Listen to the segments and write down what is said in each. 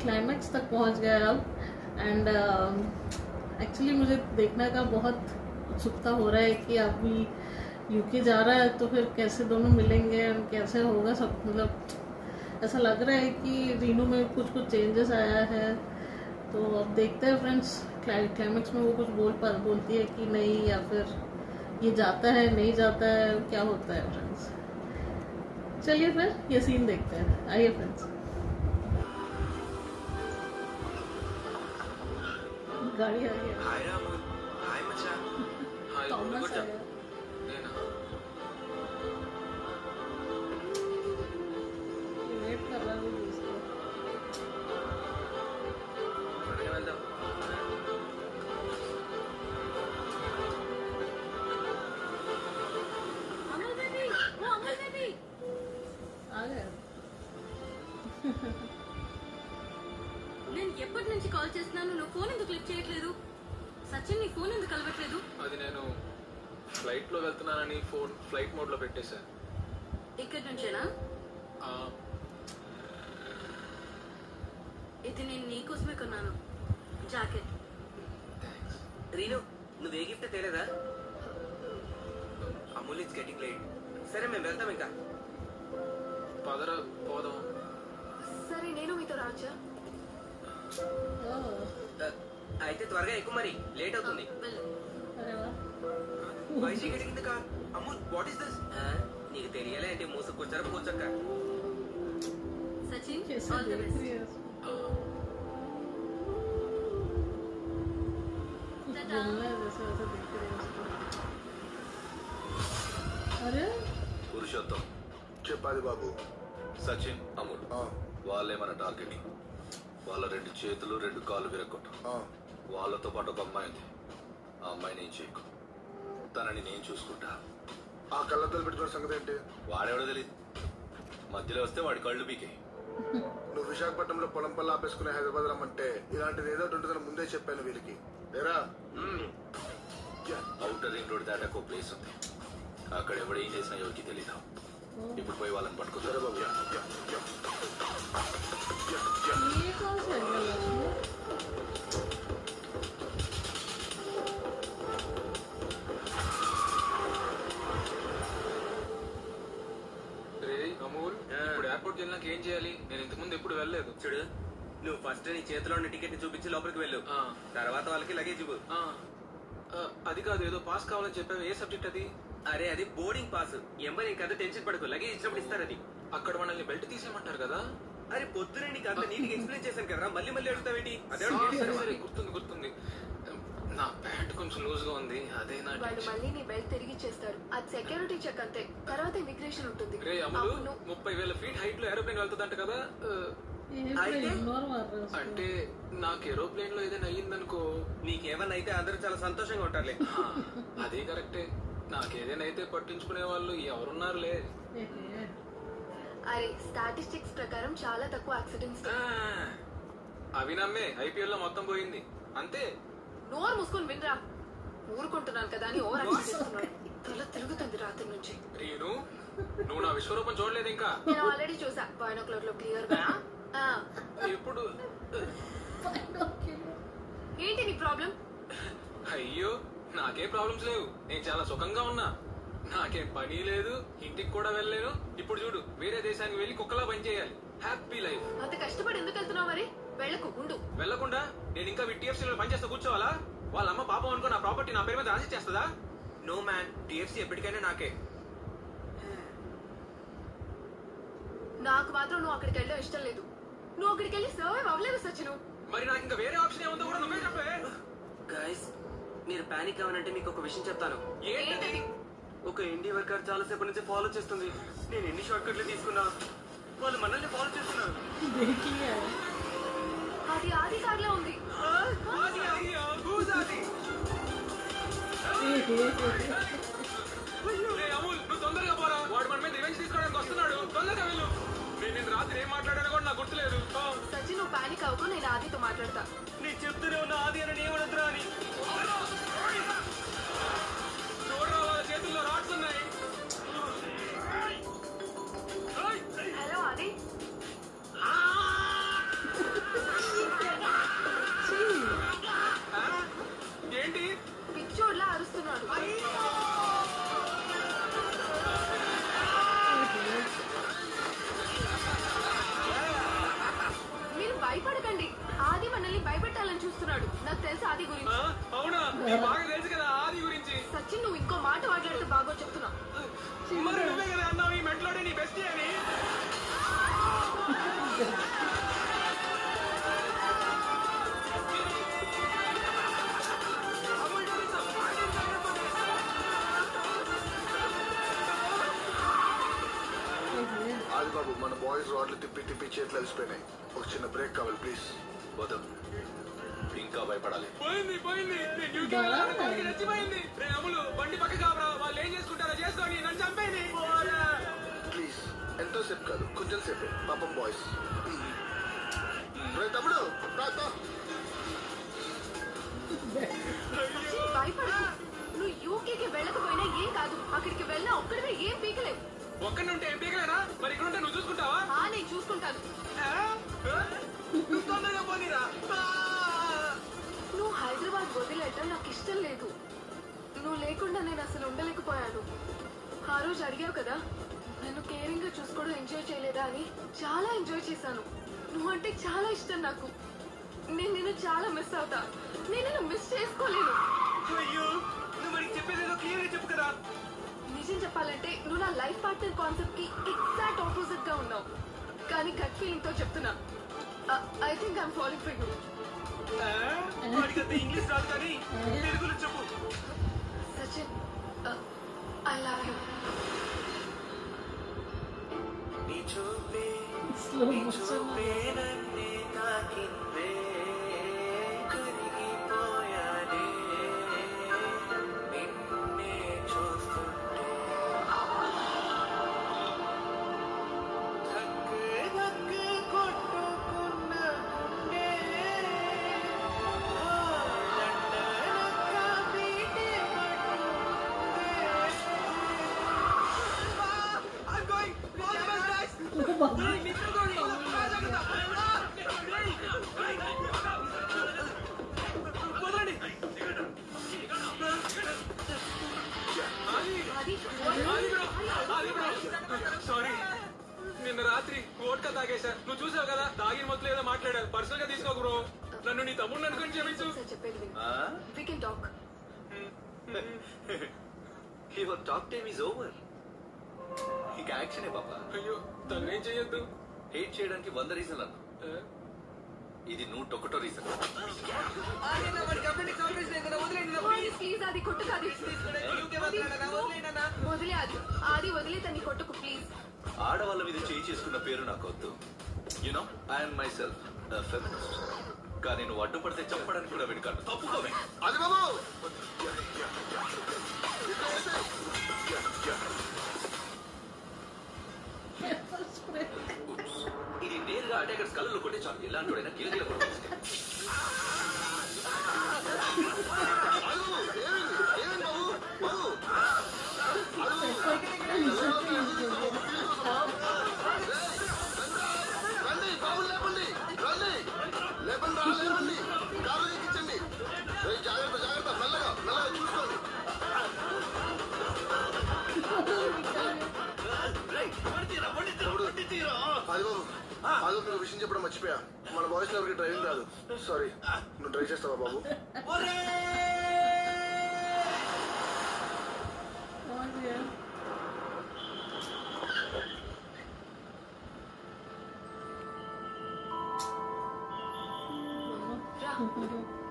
Climax तक पहुंच गए अब। एंड एक्चुअली मुझे देखने का बहुत उत्सुकता हो रहा है कि अभी यूके जा रहा है तो फिर कैसे दोनों मिलेंगे और कैसे होगा सब। मतलब ऐसा लग रहा है कि रीनू में कुछ चेंजेस आया है। तो अब देखते हैं फ्रेंड्स, क्लाइमैक्स में वो कुछ बोलती है कि नहीं, या फिर ये जाता है नहीं जाता है, क्या होता है फ्रेंड्स। चलिए फिर ये सीन देखते हैं, आइए फ्रेंड्स। गाड़ी आ गई। हाय रामुल, हाय मचा, हाय थॉमस आया। वेट कर रहा हूँ उसको। अमल बेबी, वो अमल बेबी आ गया। నేను ఎప్పటి నుంచి కాల్ చేస్తున్నాను, నువ్వు ఫోన్ ఎందుకు లిఫ్ట్ చేయట్లేదు? సచిన్ నీ ఫోన్ ఎందుకు కలవట్లేదు? అది నేను ఫ్లైట్ లో వెళ్తున్నానని ఫోన్ ఫ్లైట్ మోడ్ లో పెట్టేశా. ఇక్కడి నుంచేనా? ఇది నేను నీకోసమే కొన్నాను, జాకెట్. రీను, నువ్వు ఏ గిఫ్ట్ తేలేదా? Amul it's getting late. సరే మేము వెళ్తాం ఇంకా. పదరా పోదాం. సరే నేను మీతో రావచ్చా? అయితే త్వరగా ఎక్కువ, మరి లేట్ అవుతుంది. अरे वाह, Why is she getting in the car? Amul, what is this? నీకు తెలియాలి అంటే మూసుకొచ్చారా కూర్చోక్క. సచిన్, कैसे ఆల్ ది देख బెస్ట్. रही है उसको। कुछ बोलना है जैसे वैसे देख रही है उसको। अरे పురుషోత్తం, చెప్పాలి బాబు. సచిన్, అమూల్ ఆ, వాళ్ళే మన టార్గెట్లు. వాళ్ళ 2 చేతులు 2 కాళ్ళు విరగొట్టు. ఆ, వాళ్ళతో పాటు ఒక అమ్మాయి ఉంది. ఆ అమ్మాయిని ఏం చేయకు, తనని నేను చూసుకుంటా. ఆ కళ్ళద్దాలు పెట్టుకున్న సంగతి ఏంటి? వాడెవడో తెలియదు, మధ్యలో వస్తే వాడి కళ్ళు పీకే. నువ్వు విశాఖపట్నంలో పొలం పళ్ళు ఆపేసుకునే హైదరాబాద్ రమ్మంటే ఇలాంటిది ఏదో ఉంటుందని ముందే చెప్పాను వీళ్ళకి. లేరా? అవుటర్ రింగ్ రోడ్ దాటాక ఒక ప్లేస్ ఉంది, అక్కడ ఎవడు ఏం చేసినా ఎవరికి తెలీదు. ఇప్పుడు పోయి వాళ్ళని సరే పట్టుకుంటారు. బాబు. ये कौन सा एंगल है उसमें? రే అమూల్, ఇప్పుడు ఎయిర్పోర్ట్ వెళ్ళినాక ఏం చేయాలి? నేను ఇంతకు ముందు ఎప్పుడు వెళ్ళలేదు. చూడు, నువ్వు ఫస్ట్ నీ చేతిలో ఉన్న టికెట్ ని చూపించి లోపలికి వెళ్ళు. తర్వాత వాళ్ళకి లగేజ్ ఇవ్వు. అది కాదు, ఏదో పాస్ కావాలని చెప్పావు. ఏ సబ్జెక్ట్ అది? అరే అది బోర్డింగ్ పాస్. ఎంబర్ ఇంకా టెన్షన్ పడకు, లగేజ్ ఇచ్చినప్పుడు ఇస్తారు అది. అక్కడ మనల్ని బెల్ట్ తీసేయమంటారు కదా? అరే పొద్దునే నీకు అంత నీట్గా ఎక్స్ప్లెయిన్ చేశాను కదా, మళ్ళీ మళ్ళీ అడుగుతావేంటి? అదే సరే, గుర్తుంది. నా ప్యాంట్ కొంచెం లూజ్ గా ఉంది, అదే నా వాళ్ళు టెన్షన్. మళ్ళీ నీ బెల్ట్ తిరిగి ఇచ్చేస్తారు. అది సెక్యూరిటీ చెక్ అంతే, తర్వాత ఇమిగ్రేషన్ ఉంటుంది. రే అమలు, అవును. 30,000 ఫీట్ హైట్ లో ఏరోప్లేన్ వెళ్తుందంట కదా? ये पूरा इग्नोर मार रहा है उसको। అంటే నాకు ఏరోప్లేన్ లో ఏదైనా అయ్యిందనుకో, నీకేమన్నా అయితే అందరూ చాలా సంతోషంగా ఉంటారులే. అదే కరెక్టే. నాకేదైనా అయితే పట్టించుకునే వాళ్ళు ఎవరున్నారులే. అరే స్టాటిస్టిక్స్ ప్రకారం చాలా తక్కువ యాక్సిడెంట్స్. అవి నమ్మే ఐపీఎల్ లో మొత్తం పోయింది అంతే. నోరు మూసుకొని వినరా. ఊరుకుంటున్నాను కదా అని ఓవర్ యాక్షన్ చేస్తున్నాడు. తల తిరుగుతుంది రాత్రి నుంచి. రీను, నువ్వు నా విశ్వరూపం చూడలేదు ఇంకా? నేను ఆల్రెడీ చూసా, బైనాక్యులర్ లో క్లియర్ గా. ఇప్పుడు ఏంటి నీ ప్రాబ్లం? అయ్యో, నాకే ప్రాబ్లమ్స్ లేవు. నేను చాలా సుఖంగా ఉన్నా. నాకేం పని లేదు, ఇంటికి కూడా వెళ్ళలేను. ఇప్పుడు చూడు, వేరే దేశానికి వెళ్ళి కుక్కలా పని చేయాలి. Happy life. అంత కష్టపడి ఎందుకు వెళ్తున్నావు మరి? వెళ్ళకు, ఉండు. వెళ్ళకుండా నేను ఇంకా టీఎఫ్సీ లో పని చేస్తా కూర్చోవాలా? వాళ్ళ అమ్మ పాపం అనుకో నా ప్రాపర్టీ నా పేరు మీద రాసి చేస్తుందా? నో మ్యాన్, టిఎఫ్సీ ఎప్పటికైనా నాకే. నాకు మాత్రం నువ్వు అక్కడికి వెళ్ళడం ఇష్టం లేదు. నువ్వు అక్కడికి వెళ్ళి సర్వైవ్ అవ్వలేదు సచిన్. మరి నాకు ఇంకా వేరే ఆప్షన్ ఏముందో కూడా నువ్వే చెప్పే. గైస్, మీరు పానిక్ అవ్వనంటే మీకు ఒక విషయం చెప్తాను. ఏంటది? ఒక ఇండి వర్కర్ చాలా సేపు నుంచి ఫాలో చేస్తుంది. నేను ఎన్ని షార్ట్ కట్లు తీసుకున్నా వాళ్ళు మనల్ని ఫాలో చేస్తున్నారు. देख लिया है। అది ఆది కార్లో ఉంది. అమూల్, నువ్వు తొందరగా పోరా. వాడు మన మీద రివెంజ్ తీసుకోవడానికి వస్తున్నాడు. తొందరగా వెళ్ళు. నేను రాత్రి ఏం మాట్లాడాను కూడా నాకు గుర్తులేదు. సచిన్ నువ్వు పానిక్ అవ్వకు, నేను ఆదితో మాట్లాడతా. నేను చెప్తూనే ఉన్నా ఆది అని ఏమనద్దురా అని. చూడరా, వాళ్ళ చేతుల్లో రాడ్స్ ఉన్నాయి. హలో ఆది. భయపడకండి. ఆది మనల్ని భయపెట్టాలని చూస్తున్నాడు. నాకు తెలుసు ఆది గురించి. అవునా? బాగా తెలుసు కదా ఆది గురించి. సచిన్, నువ్వు ఇంకో మాట మాట్లాడితే బాగో చెప్తున్నా. మరి నువ్వే కదా అన్నావు ఈ మెంట్లోనే నీ బెస్ట్ అని. ఆది బాబు, మన బాయ్స్ రోడ్లు తిప్పి తిప్పి చేతులు అలసిపోయినాయి. ఒక చిన్న బ్రేక్ కావాలి ప్లీజ్. వద్దు, ఇంకా భయపడాలి. పోయింది రెచ్చిపోయింది. రే అమ్ములు, బండి పక్క కాబరా, వాళ్ళు ఏం చేసుకుంటారో చేసుకొని నన్ను చంపేది. ప్లీజ్, ఎంతో సేపు కాదు, కొంచెం సేపే. పాపం బాయ్స్. రే తమ్ముడు, భయపడకు. నువ్వు యూకేకి వెళ్ళకపోయినా ఏం కాదు. అక్కడికి వెళ్ళినా ఒక్కడివే ఏం పీకలేవు. ఒక్కడి ఉంటే ఏం పీకలేరా? మరి ఇక్కడ ఉంటే నువ్వు చూసుకుంటావా? నేను చూసుకుంటాను. నువ్వు తొందరగా పోనీరా. నువ్వు హైదరాబాద్ వదిలేయటం నాకు ఇష్టం లేదు. నువ్వు లేకుండా నేను అసలు ఉండలేకపోయాను. ఆ రోజు అడిగావు కదా నన్ను కేరింగ్ గా చూసుకోవడం ఎంజాయ్ చేయలేదా అని. చాలా ఎంజాయ్ చేశాను. నువ్వు అంటే చాలా ఇష్టం నాకు. నేను నిన్ను చాలా మిస్ అవుతా. నేను నిన్ను మిస్ చేసుకోలేను. అయ్యో, నువ్వు మరి చెప్పేదేదో క్లియర్ గా చెప్పు కదా. నిజం చెప్పాలంటే నువ్వు నా లైఫ్ పార్ట్నర్ కాన్సెప్ట్ కి ఎగ్జాక్ట్ ఆపోజిట్ గా ఉన్నావు. కానీ గట్ ఫీలింగ్ తో చెప్తున్నా, I think I'm following for you. వాడికంత ఇంగ్లీష్ రాదు కానీ తెలుగులో చెప్పు. Sachin, I love you. Sorry, నిన్న రాత్రి ఓట్కా తాగేశా. నువ్వు చూసావు కదా, తాగిన మొత్తం ఏదో మాట్లాడారు. పర్సనల్ గా తీసుకోకు బ్రో. నన్ను నీ తమ్ముడు అనుకుని క్షమించు. చెప్పేది విను. We can talk. Your talk time is over. ఇక యాక్షనే పాప. అయ్యో, తను ఏం చెయ్యొద్దు. హేట్ చేయడానికి 100 రీజన్లు అన్నా. ఇది 101వ రీజన్. ప్లీజ్ అది కొట్టు కాదు. వదిలే ఆది వదిలే తన్ని కొట్టుకు ప్లీజ్. ఆడవాళ్ళ మీద చేయి చేసుకున్న పేరు నాకు వద్దు. You know, I'm my self feminist. కానీ నువ్వు అడ్డుపడితే చంపడానికి కూడా వెనుకాడు. తప్పుకోవే. ఆది బాబు, ఇది నేరుగా అటాకర్స్ కళ్ళలో కొట్టే చాలు. ఎలాంటి వాడైనా గిలగిల కూడా రండి బాబు, లేపండి, రండి, లేపండి, లేపండి, కారు ఎక్కించండి. జాగ్రత్త జాగ్రత్త, మెల్లగా మెల్లగా చూసుకోండి. అది మీకు విషయం చెప్పడం మర్చిపోయా. మన బాయ్స్ ఎవరికి డ్రైవింగ్ రాదు. సారీ, నువ్వు డ్రైవ్ చేస్తావా బాబు?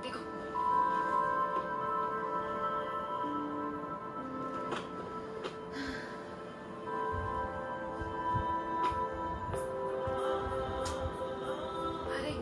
దిగు. అరే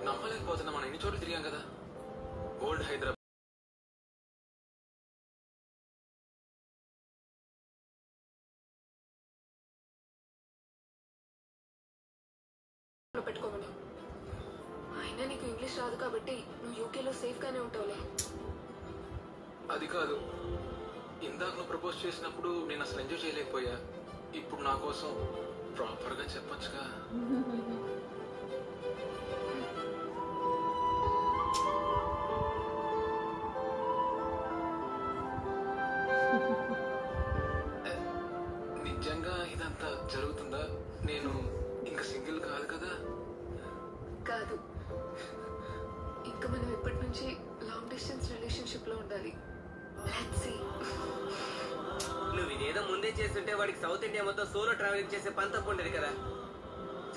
నమ్మలేకపోతున్నా. మనం ఎన్ని చోట్ల తిరిగాం కదా. ఓల్డ్ హైదరాబాద్, పెట్టుకోమని. అయినా నీకు ఇంగ్లీష్ రాదు కాబట్టి నువ్వు యూకేలో సేఫ్ గానే ఉంటావులే. అది కాదు, ఇందాక నువ్వు ప్రపోజ్ చేసినప్పుడు నేను అసలు ఎంజాయ్ చేయలేకపోయా. ఇప్పుడు నా కోసం ప్రాపర్ గా చెప్పొచ్చుగా. నిజంగా ఇదంతా జరుగుతుందా? నేను ఇంకా సింగిల్ కాదు. కాదు. ఇంకా మనం ఇప్పటి నుంచి లాంగ్ డిస్టెన్స్ రిలేషన్షిప్ లో ఉండాలి. Let's see. నువ్వు ఇదేదో ముందే చేస్తుంటే వాడికి సౌత్ ఇండియా మొత్తం సోలో ట్రావెలింగ్ చేసే పని తప్పు ఉండేది కదా.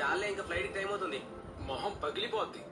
చాలే, ఇంకా ఫ్లైట్ టైం అవుతుంది. మొహం పగిలిపోద్ది.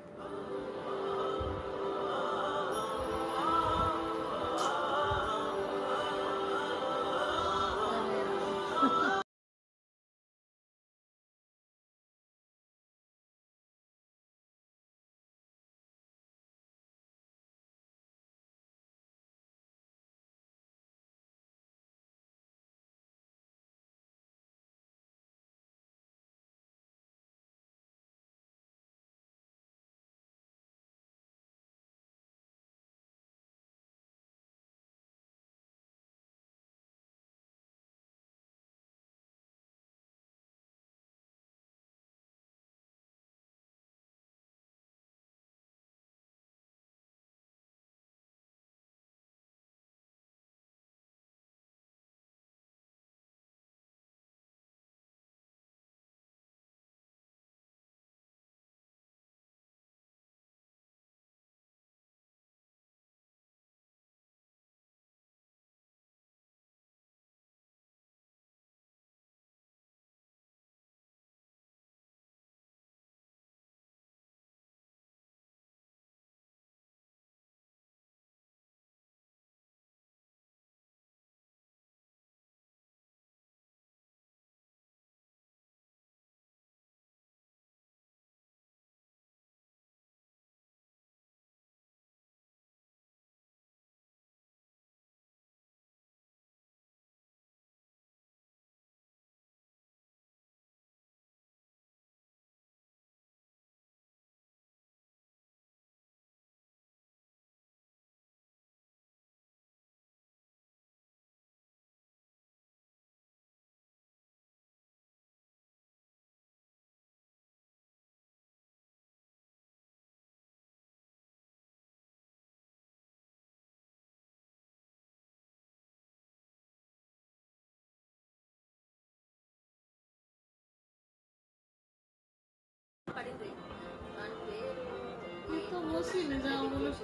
तो वो सीन है जहाँ वो लोग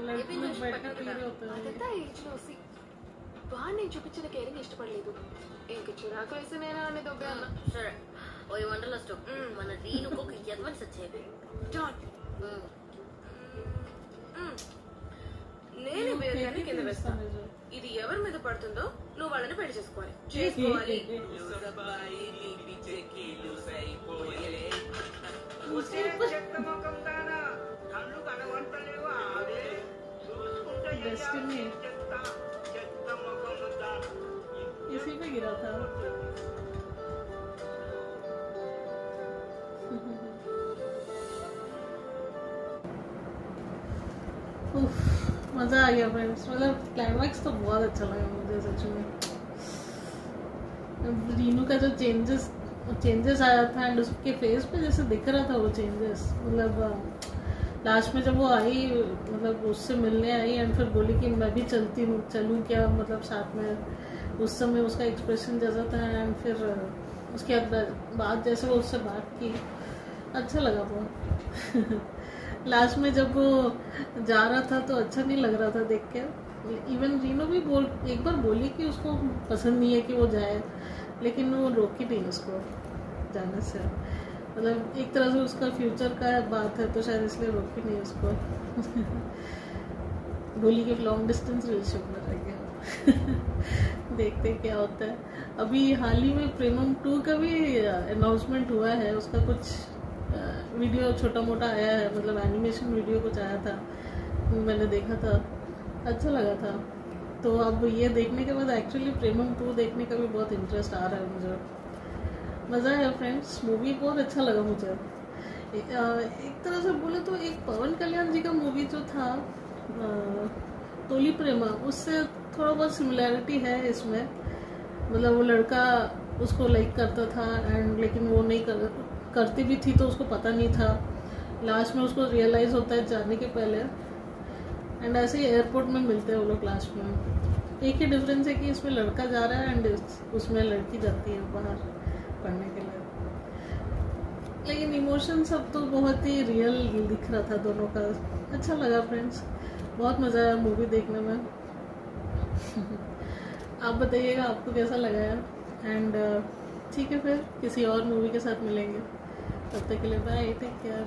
लड़की लोग बैठ के पी रहे होते हैं. అదంతా ఏజ్ లో సి. వాడు నేను చూపించిన కేరింగ్ ఇష్టపడలేదు. ఇంక చిరాకు వేసి నేను అన్ని దొబ్బేయాల. సరే ఓ వండర్లస్ట్ మన రీనుకు ఒక అడ్వాన్స్ వచ్చేవి. జాన్ నేను వేరే కింద వేస్తాను. ఇది ఎవరి మీద పడుతుందో నువ్వు వాళ్ళని పెళ్లి చేసుకోవాలి. डेस्टिनी इसी पे गिरा था. मजा आ गया फ्रेंड्स. मतलब क्लाइमैक्स तो बहुत अच्छा लगा मुझे सच में. रीनू का जो चेंजेस आया था एंड उसके फेस पे जैसे दिख रहा था वो चेंजेस. मतलब लास्ट में जब वो आई, मतलब उससे मिलने आई एंड फिर बोली कि मैं भी चलूँ क्या, मतलब साथ में. उस समय उसका एक्सप्रेशन जैसा था एंड फिर उसके बाद जैसे वो उससे बात की, अच्छा लगा बहुत. लास्ट में जब वो जा रहा था तो अच्छा नहीं लग रहा था देख के. इवन रीनो भी एक बार बोली कि उसको पसंद नहीं है कि वो जाए, लेकिन वो रोकी नहीं उसको जाने से. मतलब एक तरह से उसका फ्यूचर का बात है तो शायद इसलिए रोकी नहीं उसको. बोली कि लॉन्ग डिस्टेंस रिलेशनशिप में रह गया. देखते क्या होता है. अभी हाल ही में प्रेमम 2 का भी अनाउंसमेंट हुआ है. उसका कुछ वीडियो छोटा मोटा आया है, मतलब एनिमेशन वीडियो कुछ आया था, मैंने देखा था, अच्छा लगा था. तो अब ये देखने के बाद एक्चुअली प्रेमम 2 देखने का भी बहुत इंटरेस्ट आ रहा है मुझे. मज़ा है फ्रेंड्स. मूवी बहुत अच्छा लगा मुझे. एक तरह से बोले तो एक पवन कल्याण जी का मूवी जो था तोली प्रेमा, उससे थोड़ा बहुत सिमिलैरिटी है इसमें. मतलब वो लड़का उसको लाइक करता था एंड लेकिन वो नहीं करती भी थी तो उसको पता नहीं था. लास्ट में उसको रियलाइज़ होता है जाने के पहले. एंड ऐसे ही एयरपोर्ट में मिलते हैं वो लोग लास्ट में. एक ही डिफरेंस है कि इसमें लड़का जा रहा है एंड उसमें लड़की जाती है बाहर पढ़ने के लिए. लेकिन इमोशन सब तो बहुत ही रियल दिख रहा था दोनों का। अच्छा लगा फ्रेंड्स, बहुत मज़ा आया मूवी देखने में। आप बताइएगा आपको कैसा लगा यार। एंड ठीक है, फिर किसी और मूवी के साथ मिलेंगे, तब तक के लिए बाय, टेक केयर।